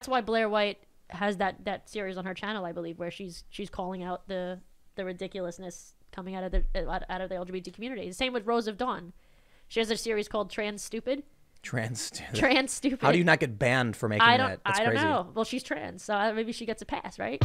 why Blair White has that series on her channel, I believe, where she's calling out the ridiculousness coming out of the LGBT community. The same with Rose of Dawn. She has a series called Trans Stupid. Trans Stupid. How do you not get banned for making that? That's I don't crazy. know. Well, she's trans, so maybe she gets a pass, right?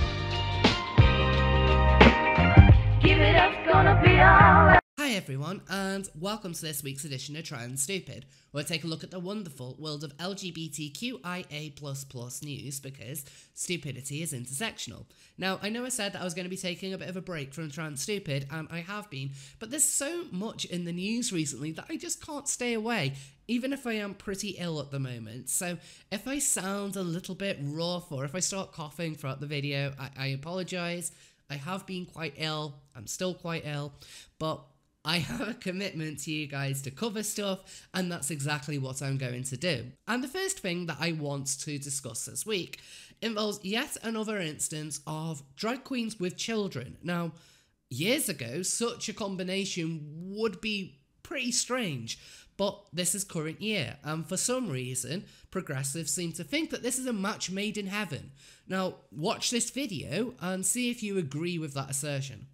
Give it up, gonna be alright. Hi everyone, and welcome to this week's edition of Trans Stupid, where I take a look at the wonderful world of LGBTQIA++ news, because stupidity is intersectional. Now, I know I said that I was going to be taking a bit of a break from Trans Stupid, and I have been, but there's so much in the news recently that I just can't stay away, even if I am pretty ill at the moment. So if I sound a little bit rough, or if I start coughing throughout the video, I apologise. I have been quite ill, I'm still quite ill, but I have a commitment to you guys to cover stuff, and that's exactly what I'm going to do. And the first thing that I want to discuss this week involves yet another instance of drag queens with children. Now, years ago, such a combination would be pretty strange, but this is current year, and for some reason, progressives seem to think that this is a match made in heaven. Now, watch this video and see if you agree with that assertion.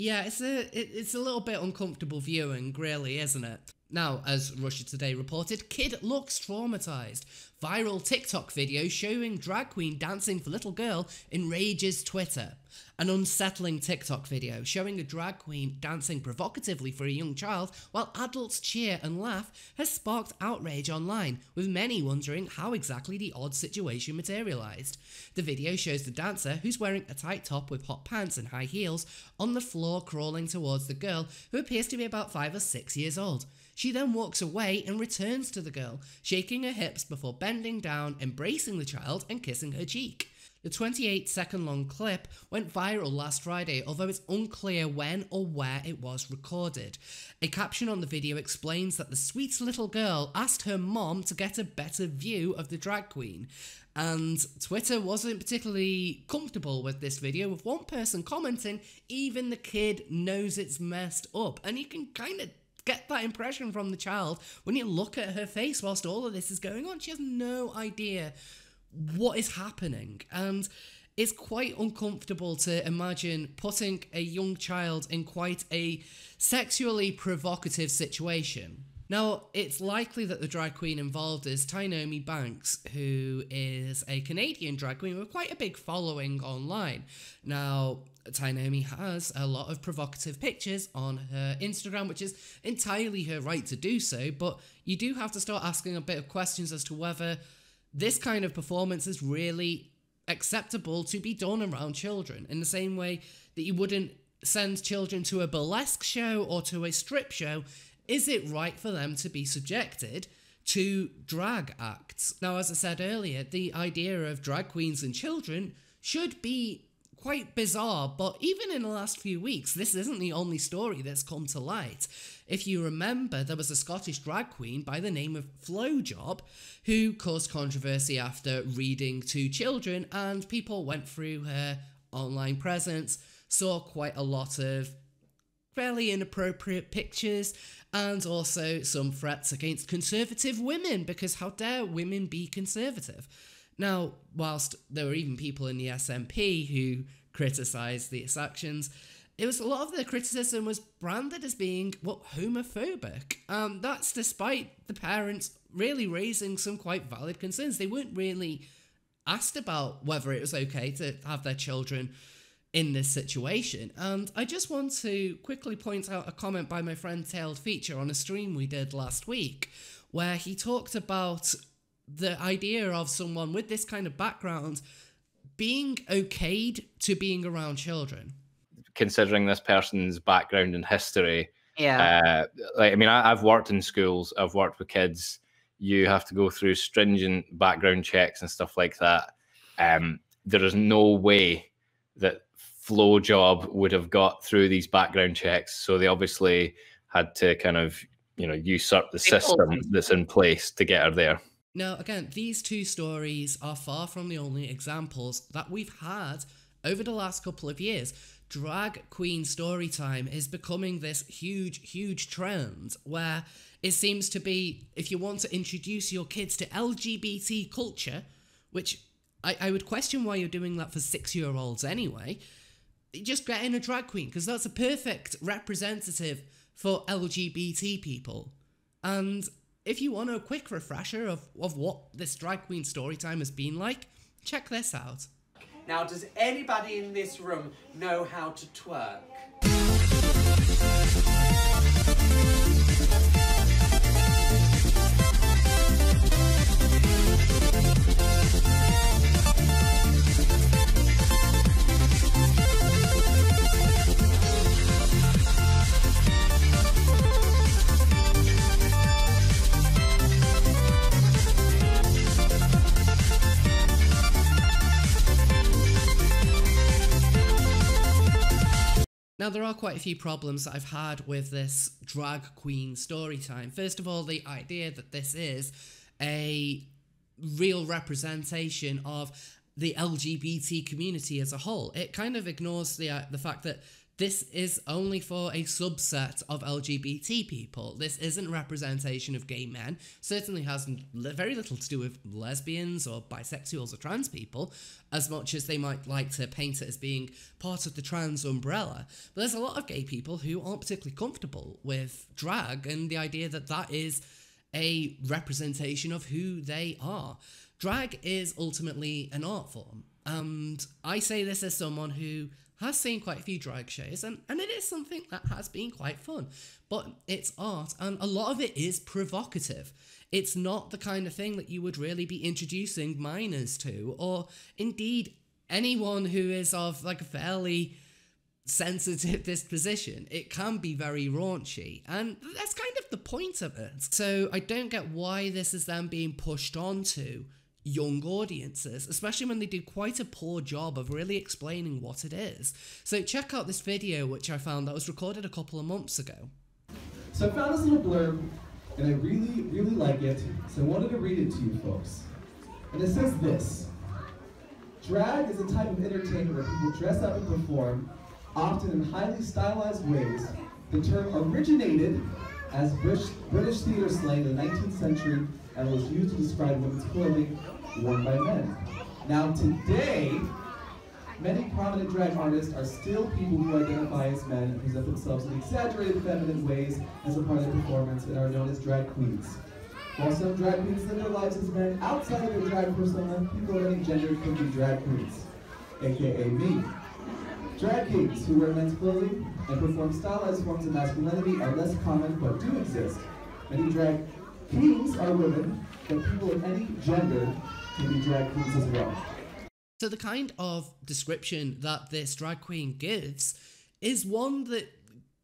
Yeah, it's a little bit uncomfortable viewing, really, isn't it? Now, as Russia Today reported, kid looks traumatized. Viral TikTok video showing drag queen dancing for little girl enrages Twitter. An unsettling TikTok video showing a drag queen dancing provocatively for a young child while adults cheer and laugh has sparked outrage online, with many wondering how exactly the odd situation materialized. The video shows the dancer, who's wearing a tight top with hot pants and high heels, on the floor crawling towards the girl, who appears to be about 5 or 6 years old. She then walks away and returns to the girl, shaking her hips before bending down, embracing the child and kissing her cheek. The 28-second long clip went viral last Friday, although it's unclear when or where it was recorded. A caption on the video explains that the sweet little girl asked her mom to get a better view of the drag queen. And Twitter wasn't particularly comfortable with this video, with one person commenting, "Even the kid knows it's messed up." And you can kind of get that impression from the child when you look at her face whilst all of this is going on. She has no idea what is happening, and it's quite uncomfortable to imagine putting a young child in quite a sexually provocative situation. Now, it's likely that the drag queen involved is Tynomi Banks, who is a Canadian drag queen with quite a big following online. Now, Tynomi has a lot of provocative pictures on her Instagram, which is entirely her right to do so, but you do have to start asking a bit of questions as to whether this kind of performance is really acceptable to be done around children, in the same way that you wouldn't send children to a burlesque show or to a strip show. Is it right for them to be subjected to drag acts? Now, as I said earlier, the idea of drag queens and children should be quite bizarre, but even in the last few weeks, this isn't the only story that's come to light. If you remember, there was a Scottish drag queen by the name of Flowjob who caused controversy after reading to children, and people went through her online presence, saw quite a lot of fairly inappropriate pictures, and also some threats against conservative women, because how dare women be conservative? Now, whilst there were even people in the SNP who criticised these actions, it was a lot of the criticism was branded as being, well, homophobic. That's despite the parents really raising some quite valid concerns. They weren't really asked about whether it was okay to have their children in this situation. And I just want to quickly point out a comment by my friend Tailed Feature on a stream we did last week, where he talked about the idea of someone with this kind of background being okayed to being around children. Considering this person's background and history, Yeah. like, I mean, I've worked in schools, I've worked with kids. You have to go through stringent background checks and stuff like that. there is no way that Flowjob would have got through these background checks. So they obviously had to kind of, you know, usurp the system that's in place to get her there. Now, again, these two stories are far from the only examples that we've had over the last couple of years. Drag queen story time is becoming this huge trend where it seems to be, if you want to introduce your kids to LGBT culture, which I would question why you're doing that for 6-year-olds anyway, just get in a drag queen, because that's a perfect representative for LGBT people. And if you want a quick refresher of what this drag queen story time has been like, check this out. Now, does anybody in this room know how to twerk? Now, there are quite a few problems that I've had with this drag queen story time. First of all, the idea that this is a real representation of the LGBT community as a whole. It kind of ignores the fact that this is only for a subset of LGBT people. This isn't representation of gay men. Certainly has very little to do with lesbians or bisexuals or trans people, as much as they might like to paint it as being part of the trans umbrella. But there's a lot of gay people who aren't particularly comfortable with drag and the idea that that is a representation of who they are. Drag is ultimately an art form. And I say this as someone who has seen quite a few drag shows, and it is something that has been quite fun. But it's art, and a lot of it is provocative. It's not the kind of thing that you would really be introducing minors to, or indeed anyone who is of like a fairly sensitive disposition. It can be very raunchy, and that's kind of the point of it. So I don't get why this is then being pushed onto young audiences, especially when they do quite a poor job of really explaining what it is. So check out this video which I found that was recorded a couple of months ago. So I found this little blurb and I really like it, so I wanted to read it to you folks. And it says this: drag is a type of entertainment where people dress up and perform, often in highly stylized ways. The term originated as British theatre slang in the 19th century and was used to describe women's clothing worn by men. Now today, many prominent drag artists are still people who identify as men and present themselves in exaggerated feminine ways as a part of their performance and are known as drag queens. While some drag queens live their lives as men outside of their drag persona, people of any gender can be drag queens, aka me. Drag kings who wear men's clothing and perform stylized forms of masculinity are less common but do exist. Many drag kings are women, but people of any gender can be drag queens as well. So the kind of description that this drag queen gives is one that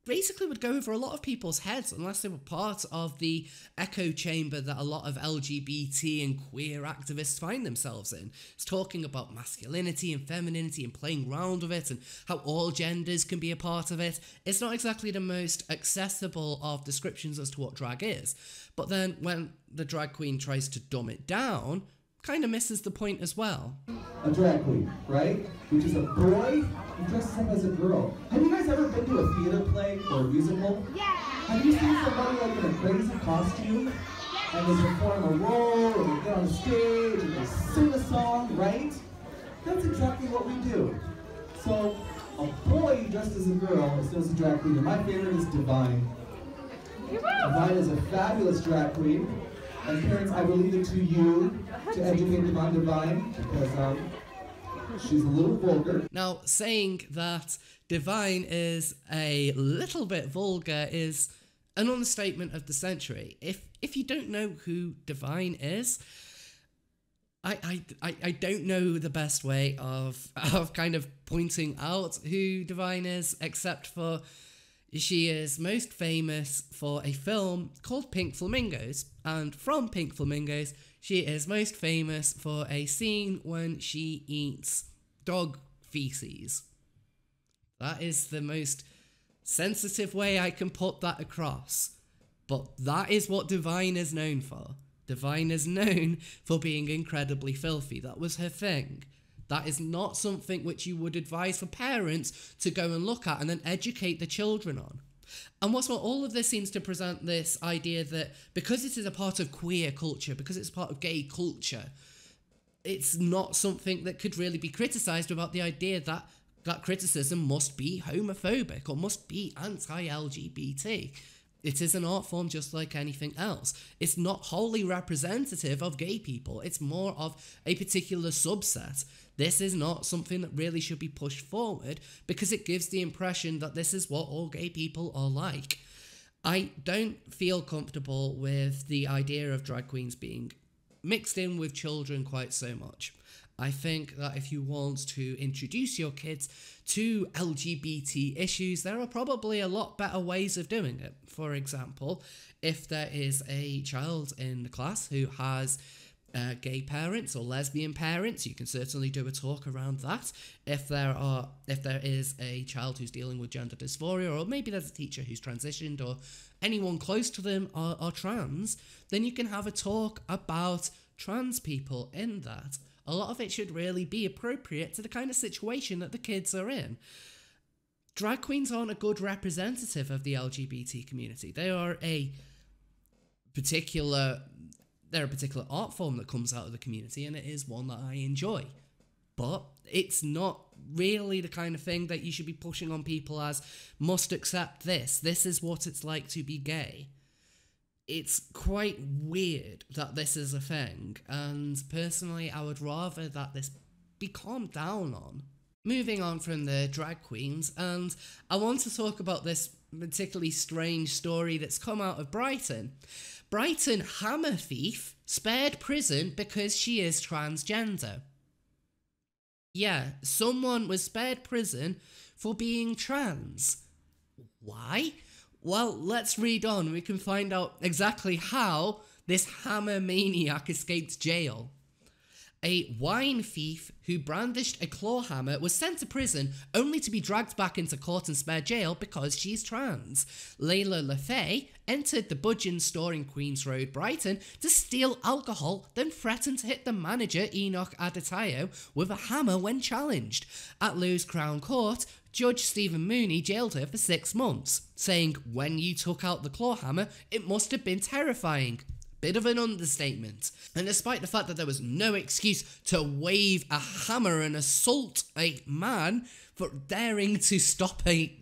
basically would go over a lot of people's heads unless they were part of the echo chamber that a lot of LGBT and queer activists find themselves in. It's talking about masculinity and femininity and playing around with it and how all genders can be a part of it. It's not exactly the most accessible of descriptions as to what drag is. But then when the drag queen tries to dumb it down, kind of misses the point as well. A drag queen, right? Which is a boy who dresses up as a girl. Have you guys ever been to a theater play or a musical? Yeah! Have you seen somebody like in a crazy costume? And they perform a role, or they get on stage, and they sing a song, right? That's exactly what we do. So, a boy dressed as a girl is known as a drag queen, and my favorite is Divine. Divine is a fabulous drag queen. And parents, I will leave it to you to educate them on Divine, because she's a little vulgar. Now, saying that Divine is a little bit vulgar is an understatement of the century. If you don't know who Divine is, I don't know the best way of kind of pointing out who Divine is, except for she is most famous for a film called Pink Flamingos, and from Pink Flamingos, she is most famous for a scene when she eats dog feces. That is the most sensitive way I can put that across. But that is what Divine is known for. Divine is known for being incredibly filthy. That was her thing. That is not something which you would advise for parents to go and look at and then educate the children on. And what's more, all of this seems to present this idea that because it is a part of queer culture, because it's part of gay culture, it's not something that could really be criticised without the idea that that criticism must be homophobic or must be anti-LGBT. It is an art form just like anything else. It's not wholly representative of gay people. It's more of a particular subset. This is not something that really should be pushed forward because it gives the impression that this is what all gay people are like. I don't feel comfortable with the idea of drag queens being mixed in with children quite so much. I think that if you want to introduce your kids to LGBT issues, there are probably a lot better ways of doing it. For example, if there is a child in the class who has gay parents or lesbian parents, you can certainly do a talk around that. If there is a child who's dealing with gender dysphoria, or maybe there's a teacher who's transitioned, or anyone close to them are trans, then you can have a talk about trans people in that. A lot of it should really be appropriate to the kind of situation that the kids are in. Drag queens aren't a good representative of the LGBT community. They are a particular art form that comes out of the community, and it is one that I enjoy. But it's not really the kind of thing that you should be pushing on people as, must accept this. This is what it's like to be gay. It's quite weird that this is a thing, and personally I would rather that this be calmed down on. Moving on from the drag queens, and I want to talk about this particularly strange story that's come out of Brighton. Brighton hammer thief spared prison because she is transgender. Yeah, someone was spared prison for being trans. Why? Well, let's read on. We can find out exactly how this hammer maniac escaped jail. A wine thief who brandished a claw hammer was sent to prison only to be dragged back into court and spared jail because she's trans. Layla LaFay entered the Budgeon store in Queens Road, Brighton to steal alcohol, then threatened to hit the manager Enoch Adetayo with a hammer when challenged. At Lewes Crown Court, Judge Stephen Mooney jailed her for 6 months, saying, "When you took out the claw hammer, it must have been terrifying." Bit of an understatement. And despite the fact that there was no excuse to wave a hammer and assault a man for daring to stop a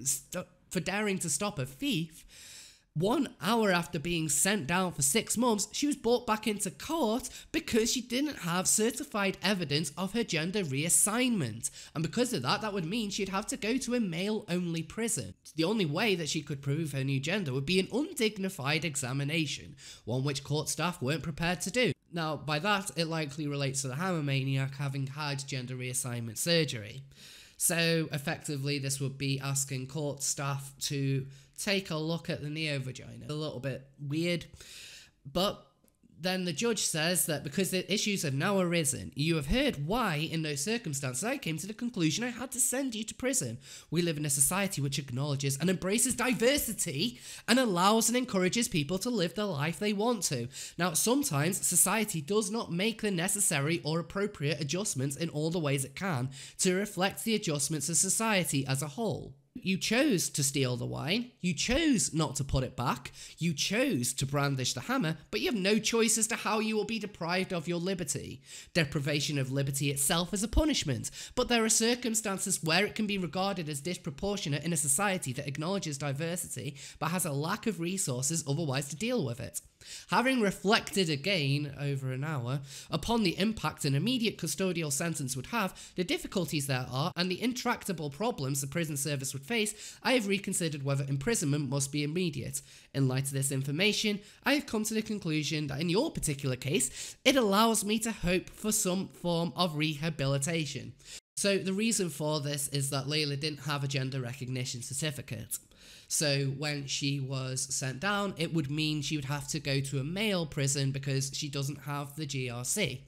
thief, 1 hour after being sent down for 6 months, she was brought back into court because she didn't have certified evidence of her gender reassignment. And because of that, that would mean she'd have to go to a male-only prison. The only way that she could prove her new gender would be an undignified examination, one which court staff weren't prepared to do. Now, by that, it likely relates to the hammer maniac having had gender reassignment surgery. So, effectively, this would be asking court staff to take a look at the neo-vagina. A little bit weird, but then the judge says that because the issues have now arisen, you have heard why, in those circumstances, I came to the conclusion I had to send you to prison. We live in a society which acknowledges and embraces diversity and allows and encourages people to live the life they want to. Now, sometimes society does not make the necessary or appropriate adjustments in all the ways it can to reflect the adjustments of society as a whole. You chose to steal the wine, you chose not to put it back, you chose to brandish the hammer, but you have no choice as to how you will be deprived of your liberty. Deprivation of liberty itself is a punishment, but there are circumstances where it can be regarded as disproportionate in a society that acknowledges diversity but has a lack of resources otherwise to deal with it. Having reflected again, over an hour, upon the impact an immediate custodial sentence would have, the difficulties there are, and the intractable problems the prison service would face, I have reconsidered whether imprisonment must be immediate. In light of this information, I have come to the conclusion that in your particular case, it allows me to hope for some form of rehabilitation. So the reason for this is that Layla didn't have a gender recognition certificate. So when she was sent down, it would mean she would have to go to a male prison because she doesn't have the GRC.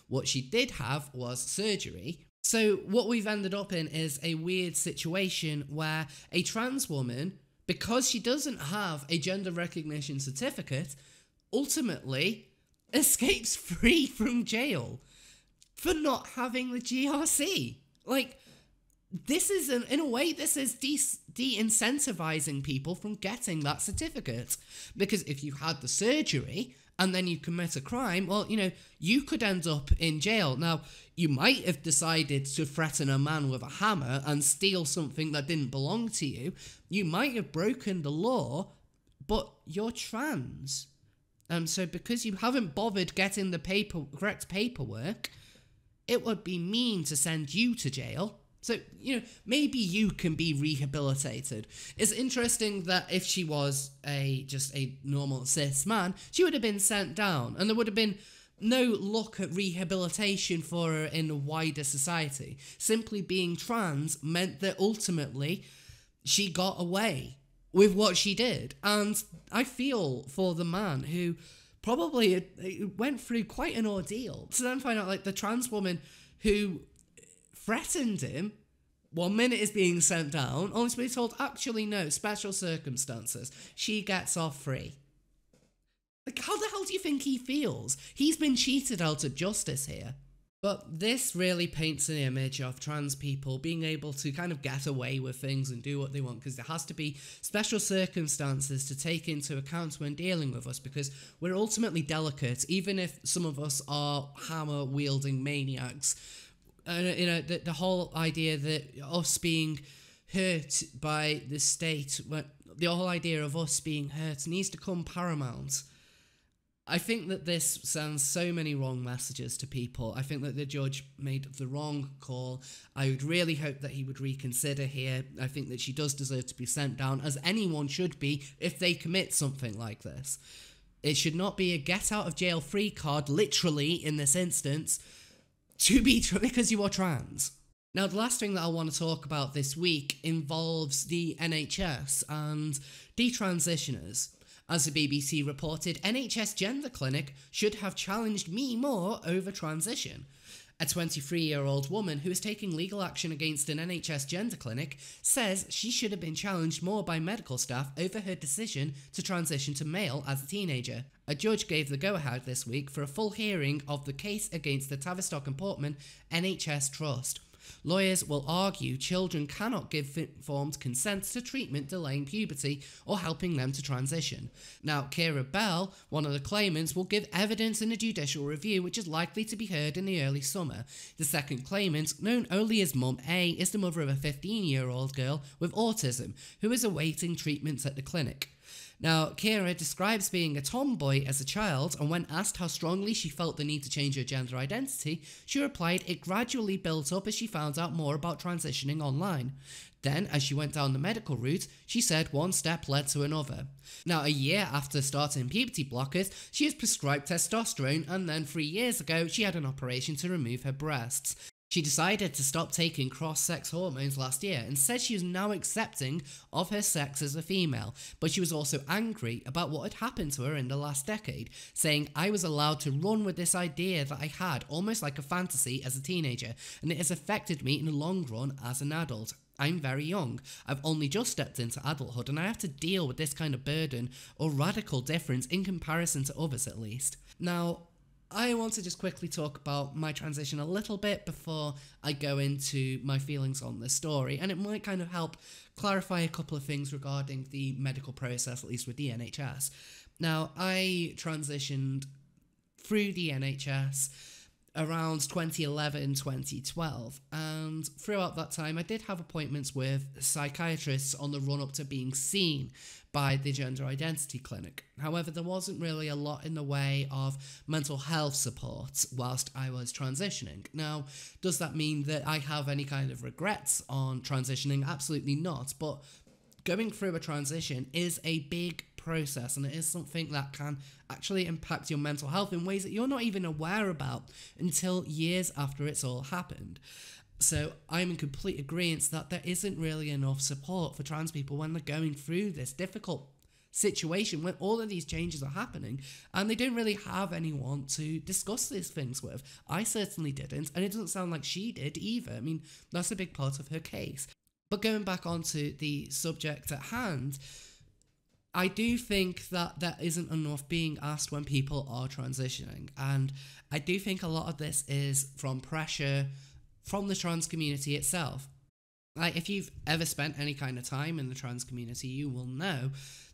What she did have was surgery. So what we've ended up in is a weird situation where a trans woman, because she doesn't have a gender recognition certificate, ultimately escapes free from jail for not having the GRC. Like, this is, in a way, this is de-incentivizing people from getting that certificate. Because if you had the surgery and then you commit a crime, well, you know, you could end up in jail. Now, you might have decided to threaten a man with a hammer and steal something that didn't belong to you. You might have broken the law, but you're trans. So because you haven't bothered getting the correct paperwork, it would be mean to send you to jail. So, you know, maybe you can be rehabilitated. It's interesting that if she was just a normal cis man, she would have been sent down, and there would have been no look at rehabilitation for her in the wider society. Simply being trans meant that ultimately she got away with what she did. And I feel for the man who probably went through quite an ordeal to then find out, like, the trans woman who threatened him 1 minute is being sent down, only to be told, actually no, special circumstances, she gets off free. Like, how the hell do you think he feels? He's been cheated out of justice here. But this really paints an image of trans people being able to kind of get away with things and do what they want, because there has to be special circumstances to take into account when dealing with us, because we're ultimately delicate, even if some of us are hammer-wielding maniacs. You know, the whole idea that us being hurt by the state, the whole idea of us being hurt needs to come paramount. I think that this sends so many wrong messages to people. I think that the judge made the wrong call. I would really hope that he would reconsider here. I think that she does deserve to be sent down, as anyone should be if they commit something like this. It should not be a get out of jail free card, literally in this instance, because you are trans. Now, the last thing that I want to talk about this week involves the NHS and detransitioners. As the BBC reported, NHS Gender Clinic should have challenged me more over transition. A 23-year-old woman who is taking legal action against an NHS gender clinic says she should have been challenged more by medical staff over her decision to transition to male as a teenager. A judge gave the go-ahead this week for a full hearing of the case against the Tavistock and Portman NHS Trust. Lawyers will argue children cannot give informed consent to treatment delaying puberty or helping them to transition. Now, Kira Bell, one of the claimants, will give evidence in a judicial review which is likely to be heard in the early summer. The second claimant, known only as Mum A, is the mother of a 15-year-old girl with autism who is awaiting treatments at the clinic. Now, Kira describes being a tomboy as a child, and when asked how strongly she felt the need to change her gender identity, she replied it gradually built up as she found out more about transitioning online. Then, as she went down the medical route, she said one step led to another. Now, a year after starting puberty blockers, she is prescribed testosterone, and then 3 years ago, she had an operation to remove her breasts. She decided to stop taking cross-sex hormones last year and said she was now accepting of her sex as a female, but she was also angry about what had happened to her in the last decade, saying, I was allowed to run with this idea that I had, almost like a fantasy as a teenager, and it has affected me in the long run as an adult. I'm very young. I've only just stepped into adulthood and I have to deal with this kind of burden or radical difference in comparison to others at least. Now, I want to just quickly talk about my transition a little bit before I go into my feelings on this story, and it might kind of help clarify a couple of things regarding the medical process, at least with the NHS. Now, I transitioned through the NHS around 2011, 2012, and throughout that time I did have appointments with psychiatrists on the run-up to being seen by the gender identity clinic. However, there wasn't really a lot in the way of mental health support whilst I was transitioning. Now, does that mean that I have any kind of regrets on transitioning? Absolutely not, but going through a transition is a big process, and it is something that can actually impact your mental health in ways that you're not even aware about until years after it's all happened. So I'm in complete agreement that there isn't really enough support for trans people when they're going through this difficult situation when all of these changes are happening and they don't really have anyone to discuss these things with. I certainly didn't, and it doesn't sound like she did either. I mean, that's a big part of her case. But going back onto the subject at hand, I do think that there isn't enough being asked when people are transitioning, and I do think a lot of this is from pressure from the trans community itself. Like, if you've ever spent any kind of time in the trans community, you will know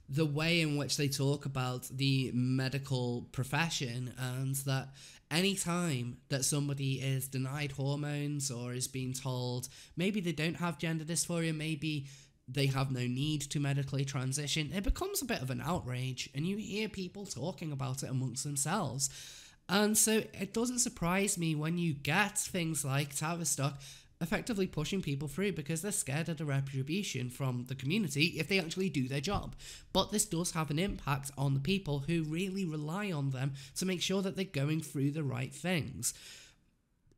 the way in which they talk about the medical profession, and that any time that somebody is denied hormones or is being told maybe they don't have gender dysphoria, maybe they have no need to medically transition, it becomes a bit of an outrage, and you hear people talking about it amongst themselves. And so it doesn't surprise me when you get things like Tavistock effectively pushing people through because they're scared of the retribution from the community if they actually do their job. But this does have an impact on the people who really rely on them to make sure that they're going through the right things.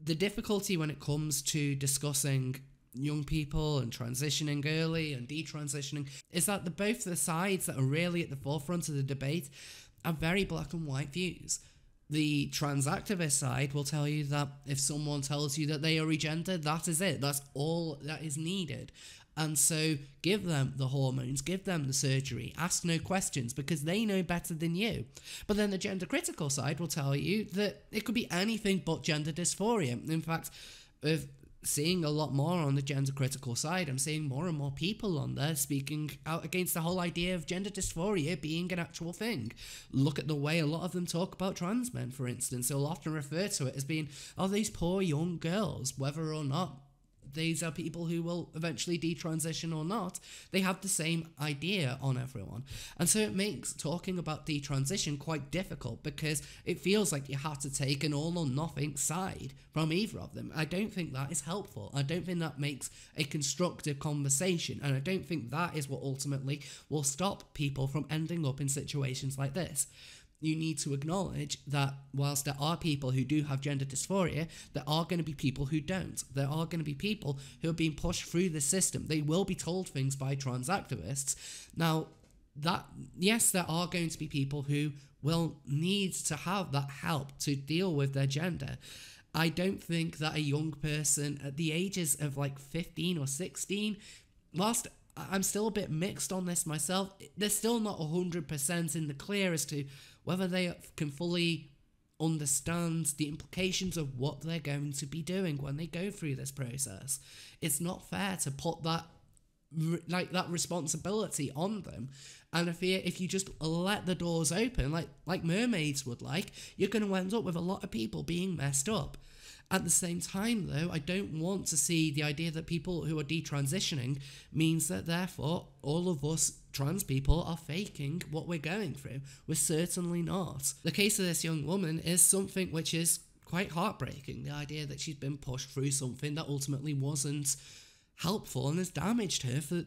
The difficulty when it comes to discussing young people and transitioning early and detransitioning is that both the sides that are really at the forefront of the debate are very black and white views. The trans activist side will tell you that if someone tells you that they are regendered, that is it. That's all that is needed. And so give them the hormones, give them the surgery, ask no questions because they know better than you. But then the gender critical side will tell you that it could be anything but gender dysphoria. In fact, if seeing a lot more on the gender critical side, I'm seeing more and more people on there speaking out against the whole idea of gender dysphoria being an actual thing. Look at the way a lot of them talk about trans men, for instance. They'll often refer to it as being, oh, these poor young girls, whether or not these are people who will eventually detransition or not, they have the same idea on everyone. And so it makes talking about detransition quite difficult because it feels like you have to take an all or nothing side from either of them. I don't think that is helpful. I don't think that makes a constructive conversation, and I don't think that is what ultimately will stop people from ending up in situations like this. You need to acknowledge that whilst there are people who do have gender dysphoria, there are going to be people who don't. There are going to be people who are being pushed through the system. They will be told things by trans activists. Now, yes, there are going to be people who will need to have that help to deal with their gender. I don't think that a young person at the ages of like 15 or 16, whilst I'm still a bit mixed on this myself, they're still not 100% in the clear as to whether they can fully understand the implications of what they're going to be doing when they go through this process. It's not fair to put that responsibility on them. And I fear if you just let the doors open, like mermaids would like, you're going to end up with a lot of people being messed up. At the same time, though, I don't want to see the idea that people who are detransitioning means that therefore all of us trans people are faking what we're going through. We're certainly not. The case of this young woman is something which is quite heartbreaking. The idea that she's been pushed through something that ultimately wasn't helpful and has damaged her for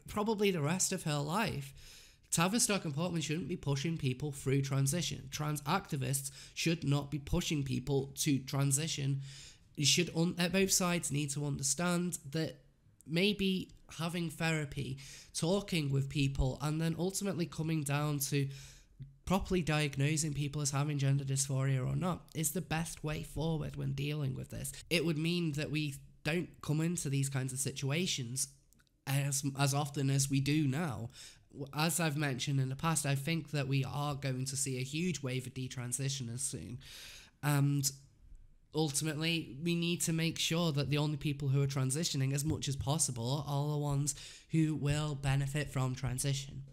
probably the rest of her life. Tavistock and Portman shouldn't be pushing people through transition. Trans activists should not be pushing people to transition. You should, both sides need to understand that maybe having therapy, talking with people, and then ultimately coming down to properly diagnosing people as having gender dysphoria or not is the best way forward when dealing with this. It would mean that we don't come into these kinds of situations as often as we do now. As I've mentioned in the past, I think that we are going to see a huge wave of detransitioners soon. And ultimately, we need to make sure that the only people who are transitioning as much as possible are the ones who will benefit from transition.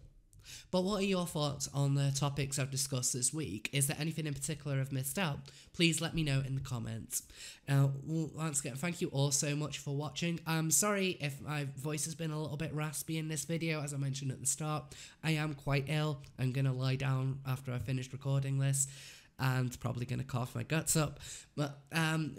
But what are your thoughts on the topics I've discussed this week? Is there anything in particular I've missed out? Please let me know in the comments. Once again, thank you all so much for watching. I'm sorry if my voice has been a little bit raspy in this video. As I mentioned at the start, I am quite ill. I'm going to lie down after I finish recording this and probably going to cough my guts up. But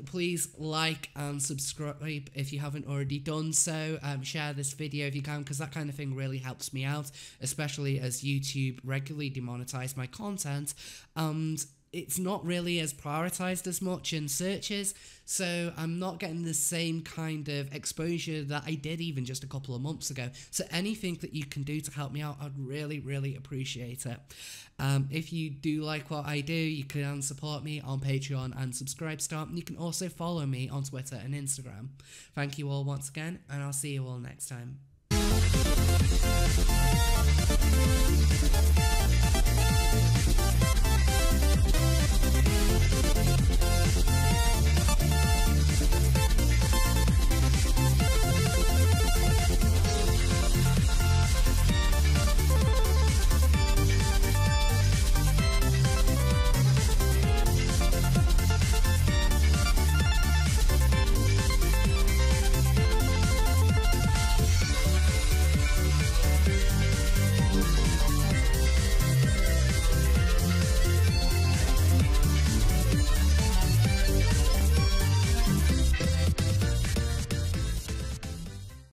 please like and subscribe if you haven't already done so. Share this video if you can, because that kind of thing really helps me out, especially as YouTube regularly demonetize my content. And it's not really as prioritized as much in searches, so I'm not getting the same kind of exposure that I did even just a couple of months ago. So anything that you can do to help me out, I'd really, really appreciate it. If you do like what I do, you can support me on Patreon and Subscribestar, and you can also follow me on Twitter and Instagram. Thank you all once again, and I'll see you all next time.